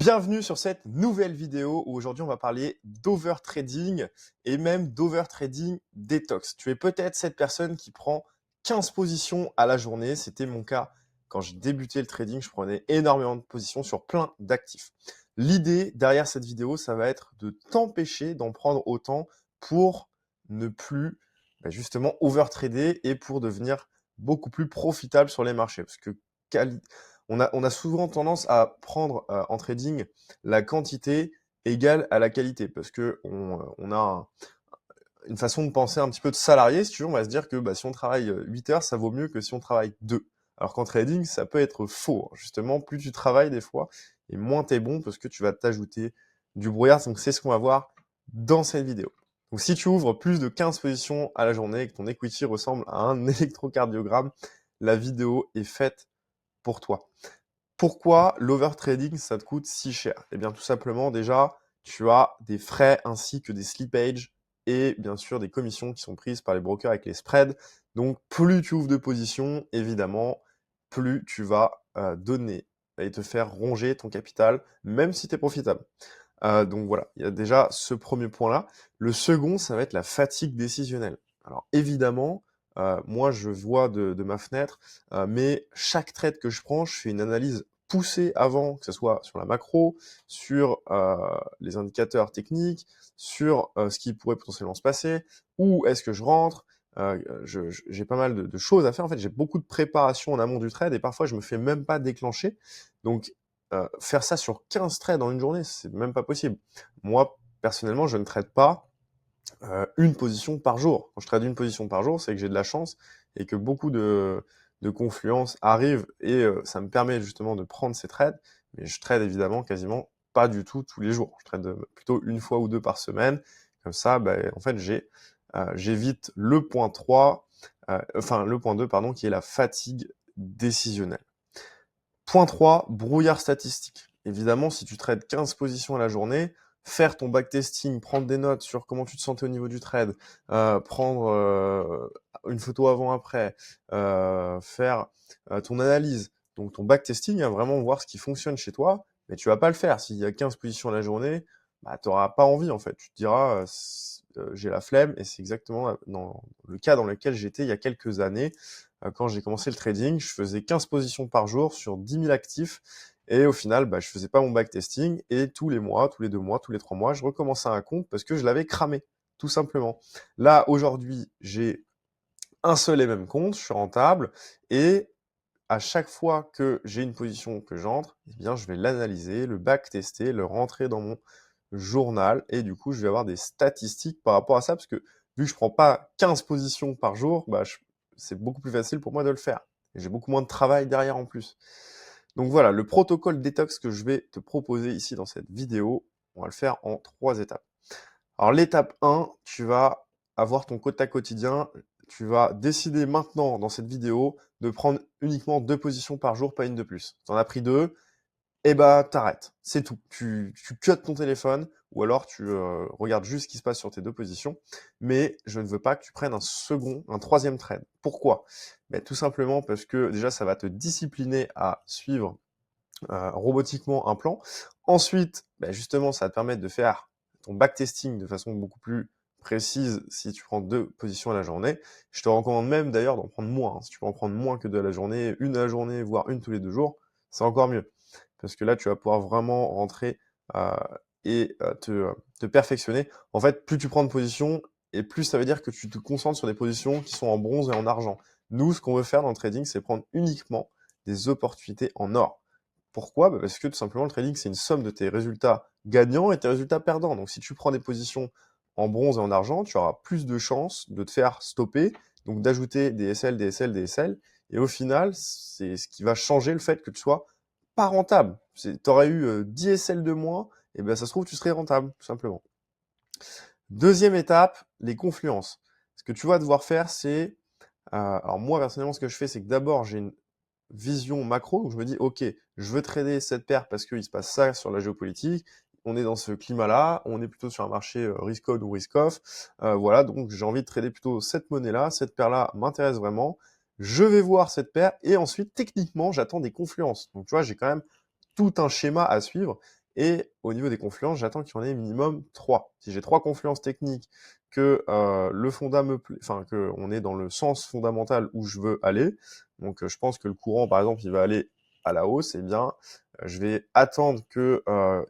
Bienvenue sur cette nouvelle vidéo où aujourd'hui on va parler d'overtrading et même d'overtrading détox. Tu es peut-être cette personne qui prend 15 positions à la journée. C'était mon cas quand j'ai débuté le trading. Je prenais énormément de positions sur plein d'actifs. L'idée derrière cette vidéo, ça va être de t'empêcher d'en prendre autant pour ne plus justement overtrader et pour devenir beaucoup plus profitable sur les marchés. Parce que on a souvent tendance à prendre en trading la quantité égale à la qualité parce que on a une façon de penser un petit peu de salarié, si tu veux. On va se dire que si on travaille 8 heures, ça vaut mieux que si on travaille 2. Alors qu'en trading, ça peut être faux, hein. Justement, plus tu travailles des fois, et moins tu es bon parce que tu vas t'ajouter du brouillard. Donc c'est ce qu'on va voir dans cette vidéo. Donc si tu ouvres plus de 15 positions à la journée et que ton equity ressemble à un électrocardiogramme, la vidéo est faite pour toi. Pourquoi l'overtrading, ça te coûte si cher? Eh bien, tout simplement, déjà, tu as des frais ainsi que des slippages et bien sûr des commissions qui sont prises par les brokers avec les spreads. Donc, plus tu ouvres de positions, évidemment, plus tu vas donner et te faire ronger ton capital, même si tu es profitable. Donc voilà, il y a déjà ce premier point-là. Le second, ça va être la fatigue décisionnelle. Alors évidemment, moi je vois de ma fenêtre, mais chaque trade que je prends, je fais une analyse poussée avant, que ce soit sur la macro, sur les indicateurs techniques, sur ce qui pourrait potentiellement se passer, où est-ce que je rentre. J'ai pas mal de choses à faire. En fait, j'ai beaucoup de préparation en amont du trade et parfois je me fais même pas déclencher. Donc faire ça sur 15 trades en une journée, c'est même pas possible. Moi, personnellement, je ne trade pas une position par jour. Quand je trade une position par jour, c'est que j'ai de la chance et que beaucoup de confluences arrivent et ça me permet justement de prendre ces trades. Mais je trade évidemment quasiment pas du tout tous les jours. Je trade plutôt une fois ou deux par semaine. Comme ça, en fait, j'évite le point 3, le point 2, pardon, qui est la fatigue décisionnelle. Point 3, brouillard statistique. Évidemment, si tu trades 15 positions à la journée, faire ton backtesting, prendre des notes sur comment tu te sentais au niveau du trade, prendre une photo avant-après, faire ton analyse, donc ton backtesting, vraiment voir ce qui fonctionne chez toi, mais tu vas pas le faire. S'il y a 15 positions à la journée, tu n'auras pas envie en fait. Tu te diras, j'ai la flemme, et c'est exactement dans le cas dans lequel j'étais il y a quelques années. Quand j'ai commencé le trading, je faisais 15 positions par jour sur 10 000 actifs. Et au final, je faisais pas mon backtesting. Et tous les mois, tous les 2 mois, tous les 3 mois, je recommençais un compte parce que je l'avais cramé, tout simplement. Là, aujourd'hui, j'ai un seul et même compte, je suis rentable. Et à chaque fois que j'ai une position que j'entre, eh bien, je vais l'analyser, le backtester, le rentrer dans mon journal. Et du coup, je vais avoir des statistiques par rapport à ça. Parce que vu que je prends pas 15 positions par jour, c'est beaucoup plus facile pour moi de le faire. Et j'ai beaucoup moins de travail derrière en plus. Donc voilà, le protocole détox que je vais te proposer ici dans cette vidéo, on va le faire en 3 étapes. Alors l'étape 1, tu vas avoir ton quota quotidien. Tu vas décider maintenant dans cette vidéo de prendre uniquement 2 positions par jour, pas une de plus. Tu en as pris 2, et t'arrêtes. C'est tout. Tu cuts ton téléphone ou alors tu regardes juste ce qui se passe sur tes 2 positions. Mais je ne veux pas que tu prennes un troisième trade. Pourquoi? Tout simplement parce que déjà, ça va te discipliner à suivre robotiquement un plan. Ensuite, justement, ça va te permettre de faire ton backtesting de façon beaucoup plus précise si tu prends 2 positions à la journée. Je te recommande même d'ailleurs d'en prendre moins, hein. Si tu peux en prendre moins que 2 à la journée, une à la journée, voire une tous les 2 jours, c'est encore mieux. Parce que là, tu vas pouvoir vraiment rentrer euh, et te perfectionner. En fait, plus tu prends de positions, et plus ça veut dire que tu te concentres sur des positions qui sont en bronze et en argent. Nous, ce qu'on veut faire dans le trading, c'est prendre uniquement des opportunités en or. Pourquoi? Parce que tout simplement, le trading, c'est une somme de tes résultats gagnants et tes résultats perdants. Donc, si tu prends des positions en bronze et en argent, tu auras plus de chances de te faire stopper, donc d'ajouter des SL, des SL, des SL. Et au final, c'est ce qui va changer le fait que tu sois pas rentable. Tu aurais eu 10 SL de moins, et ça se trouve, tu serais rentable, tout simplement. Deuxième étape, les confluences. Ce que tu vas devoir faire, c'est... alors moi, personnellement, ce que je fais, c'est que d'abord, j'ai une vision macro, où je me dis, ok, je veux trader cette paire parce qu'il se passe ça sur la géopolitique, on est dans ce climat-là, on est plutôt sur un marché risk-on ou risk-off, voilà, donc j'ai envie de trader plutôt cette monnaie-là, cette paire-là m'intéresse vraiment, je vais voir cette paire, et ensuite, techniquement, j'attends des confluences. Donc tu vois, j'ai quand même tout un schéma à suivre, Et au niveau des confluences, j'attends qu'il y en ait minimum 3. Si j'ai 3 confluences techniques, que le fonda me plaît, enfin qu'on est dans le sens fondamental où je veux aller, donc je pense que le courant, par exemple, il va aller à la hausse, eh bien, je vais attendre que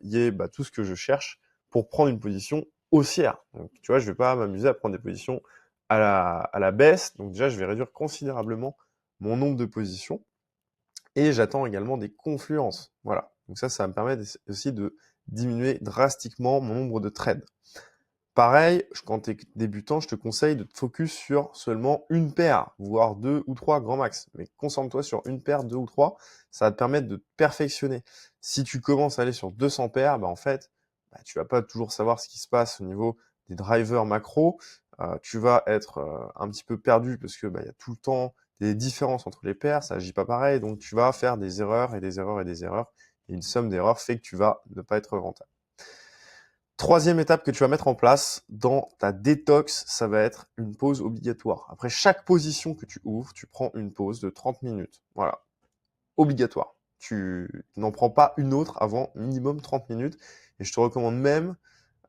y ait tout ce que je cherche pour prendre une position haussière. Donc, tu vois, je vais pas m'amuser à prendre des positions à la baisse. Donc déjà, je vais réduire considérablement mon nombre de positions. Et j'attends également des confluences. Voilà. Donc ça va me permettre aussi de diminuer drastiquement mon nombre de trades. Pareil, quand tu es débutant, je te conseille de te focus sur seulement une paire, voire 2 ou 3 grand max. Mais concentre-toi sur une paire, 2 ou 3, ça va te permettre de te perfectionner. Si tu commences à aller sur 200 paires, en fait, tu vas pas toujours savoir ce qui se passe au niveau des drivers macro. Tu vas être un petit peu perdu parce que y a tout le temps des différences entre les paires, ça agit pas pareil, donc tu vas faire des erreurs et des erreurs et des erreurs. Et une somme d'erreurs fait que tu vas ne pas être rentable. Troisième étape que tu vas mettre en place dans ta détox, ça va être une pause obligatoire. Après chaque position que tu ouvres, tu prends une pause de 30 minutes. Voilà, obligatoire. Tu n'en prends pas une autre avant minimum 30 minutes. Et je te recommande même,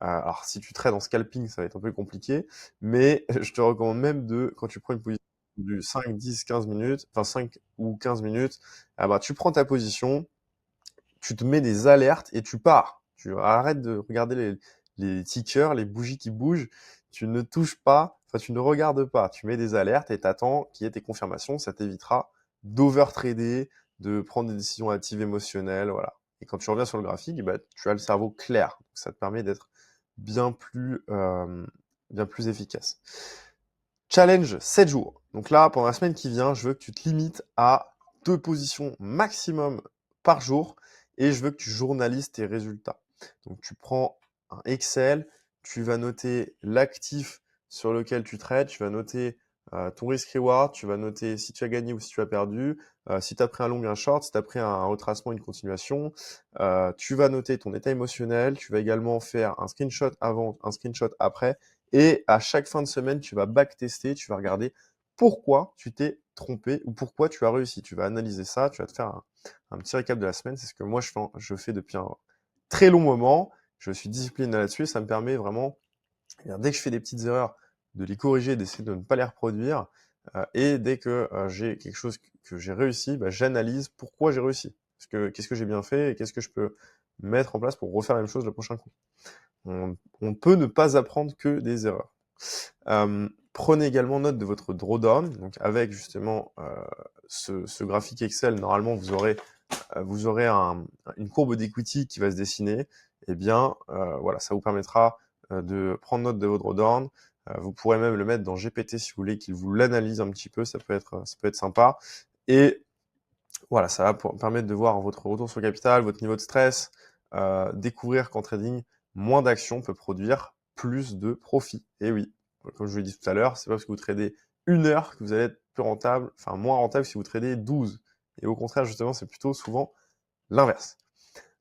alors si tu trades en scalping, ça va être un peu compliqué, mais je te recommande même quand tu prends une position du 5, 10, 15 minutes, enfin 5 ou 15 minutes, tu prends ta position, tu te mets des alertes et tu pars. Tu arrêtes de regarder les tickers, les bougies qui bougent. Tu ne touches pas, enfin tu ne regardes pas. Tu mets des alertes et t'attends qu'il y ait tes confirmations. Ça t'évitera d'overtrader, de prendre des décisions hâtives émotionnelles, voilà. Et quand tu reviens sur le graphique, tu as le cerveau clair. Donc, ça te permet d'être bien plus efficace. Challenge 7 jours. Donc là, pendant la semaine qui vient, je veux que tu te limites à 2 positions maximum par jour et je veux que tu journalises tes résultats. Donc tu prends un Excel, tu vas noter l'actif sur lequel tu trades, tu vas noter ton risk-reward, tu vas noter si tu as gagné ou si tu as perdu, si tu as pris un long, un short, si tu as pris un retracement, une continuation. Tu vas noter ton état émotionnel, tu vas également faire un screenshot avant, un screenshot après. Et à chaque fin de semaine, tu vas backtester, tu vas regarder pourquoi tu t'es trompé ou pourquoi tu as réussi. Tu vas analyser ça, tu vas te faire un petit récap de la semaine. C'est ce que moi je fais depuis un très long moment. Je suis discipliné là-dessus et ça me permet vraiment, dès que je fais des petites erreurs, de les corriger, d'essayer de ne pas les reproduire. Et dès que j'ai quelque chose que j'ai réussi, j'analyse pourquoi j'ai réussi. Qu'est-ce que j'ai bien fait et qu'est-ce que je peux mettre en place pour refaire la même chose le prochain coup. On peut ne pas apprendre que des erreurs. Prenez également note de votre drawdown. Donc avec justement ce graphique Excel, normalement vous aurez une courbe d'equity qui va se dessiner. Et bien voilà, ça vous permettra de prendre note de votre drawdown. Vous pourrez même le mettre dans GPT si vous voulez qu'il vous l'analyse un petit peu. Ça peut être sympa. Et voilà, ça va permettre de voir votre retour sur capital, votre niveau de stress, découvrir qu'en trading, moins d'actions peut produire plus de profit. Et oui, comme je vous l'ai dit tout à l'heure, c'est pas parce que vous tradez 1 heure que vous allez être plus rentable, enfin moins rentable si vous tradez 12. Et au contraire, justement, c'est plutôt souvent l'inverse.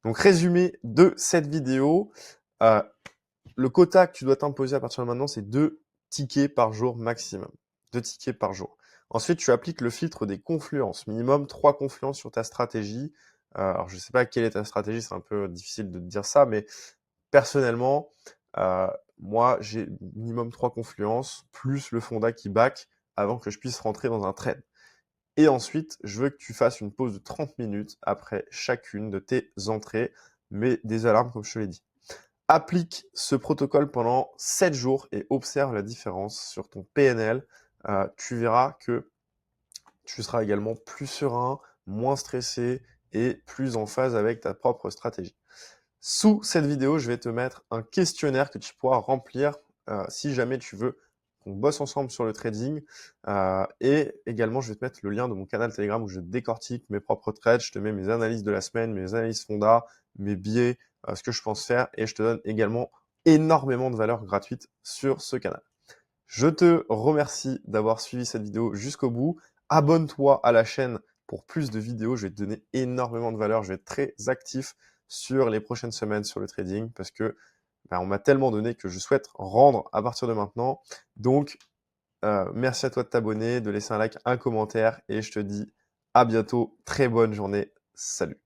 Donc, résumé de cette vidéo, le quota que tu dois t'imposer à partir de maintenant, c'est 2 tickets par jour maximum. 2 tickets par jour. Ensuite, tu appliques le filtre des confluences. Minimum 3 confluences sur ta stratégie. Alors, je ne sais pas quelle est ta stratégie, c'est un peu difficile de te dire ça, mais personnellement, moi, j'ai minimum 3 confluences, plus le fonda qui back avant que je puisse rentrer dans un trade. Et ensuite, je veux que tu fasses une pause de 30 minutes après chacune de tes entrées, mais des alarmes comme je te l'ai dit. Applique ce protocole pendant 7 jours et observe la différence sur ton PNL. Tu verras que tu seras également plus serein, moins stressé et plus en phase avec ta propre stratégie. Sous cette vidéo, je vais te mettre un questionnaire que tu pourras remplir si jamais tu veux qu'on bosse ensemble sur le trading. Et également, je vais te mettre le lien de mon canal Telegram où je décortique mes propres trades. Je te mets mes analyses de la semaine, mes analyses fonda, mes biais, ce que je pense faire. Et je te donne également énormément de valeur gratuite sur ce canal. Je te remercie d'avoir suivi cette vidéo jusqu'au bout. Abonne-toi à la chaîne pour plus de vidéos. Je vais te donner énormément de valeur. Je vais être très actif sur les prochaines semaines sur le trading parce que on m'a tellement donné que je souhaite rendre à partir de maintenant. Donc, merci à toi de t'abonner, de laisser un like, un commentaire et je te dis à bientôt. Très bonne journée. Salut.